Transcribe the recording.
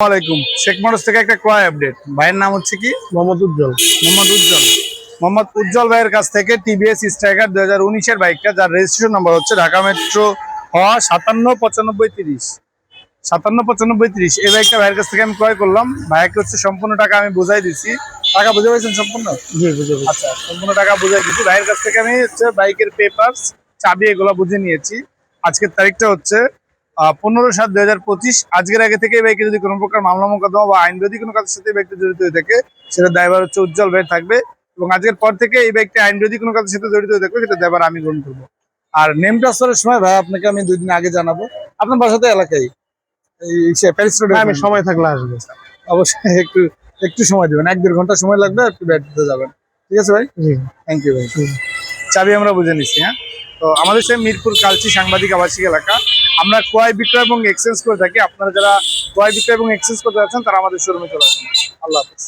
আসসালামাইকুম। শেখ মোটরস থেকে একটা ক্রয় আপডেট। ভাইয়ের নাম হচ্ছে কি? মোহাম্মদ উজ্জ্বল। মোহাম্মদ উজ্জ্বল ভাইয়ের কাছ থেকে টিভিএস স্ট্রাইকার 2019-এর বাইকটা, যার রেজিস্ট্রেশন নাম্বার হচ্ছে ঢাকা মেট্রো 579530। এই বাইকটা ভাইয়ের কাছ থেকে আমি ক্রয় করলাম। ভাইয়াকে হচ্ছে সম্পূর্ণ টাকা আমি বুঝাই দিছি। টাকা বুঝে পাইছেন সম্পূর্ণ? জি, বুঝে পেরেছি। আচ্ছা, সম্পূর্ণ টাকা বুঝাই দিছি। ভাইয়ের কাছ থেকে আমি হচ্ছে বাইকের পেপারস, চাবি এগুলো বুঝে নিয়েছি। আজকের তারিখটা হচ্ছে 15/7/2025। আজকের আগে থেকে এই বাইকে যদি কোনো প্রকার মামলা মোকদ্দমা বা আইন বিরোধী কোনো কাজের সাথে এই বাইকটা জড়িত হয়ে থাকে, সেটা দায়ভার হচ্ছে উজ্জ্বল ভাই থাকবে। এবং আজকের পর থেকে এই বাইকটা আইন বিরোধী কোনো কাজের সাথে জড়িত হয়ে থাকবে, সেটা দায়ভার আমি গ্রহণ করবো। আর নেম ট্রান্সফারের সময় ভাই আপনাকে আমি 2 দিন আগে জানাবো। আপনার বাসাতে এলাকায় এই প্যারিস রোডে আমি সময় থাকলে আসবো। অবশ্যই একটু একটু সময় দেবেন, 1-1.5 ঘন্টা সময় লাগবে, একটু ব্যাট দিতে যাবেন। ঠিক আছে ভাই? জি। থ্যাংক ইউ ভাই। চাবি আমরা বুঝে নিচ্ছি। হ্যাঁ, তো আমাদের সে মিরপুর কালচি সাংবাদিক আবাসিক এলাকা। আমরা ক্রয় বিক্রয় এবং এক্সচেঞ্জ করে থাকি। আপনারা যারা ক্রয় বিক্রয় এবং এক্সচেঞ্জ করতে যাচ্ছেন তারা আমাদের শোরুমে চলে আসুন। আল্লাহ হাফেজ।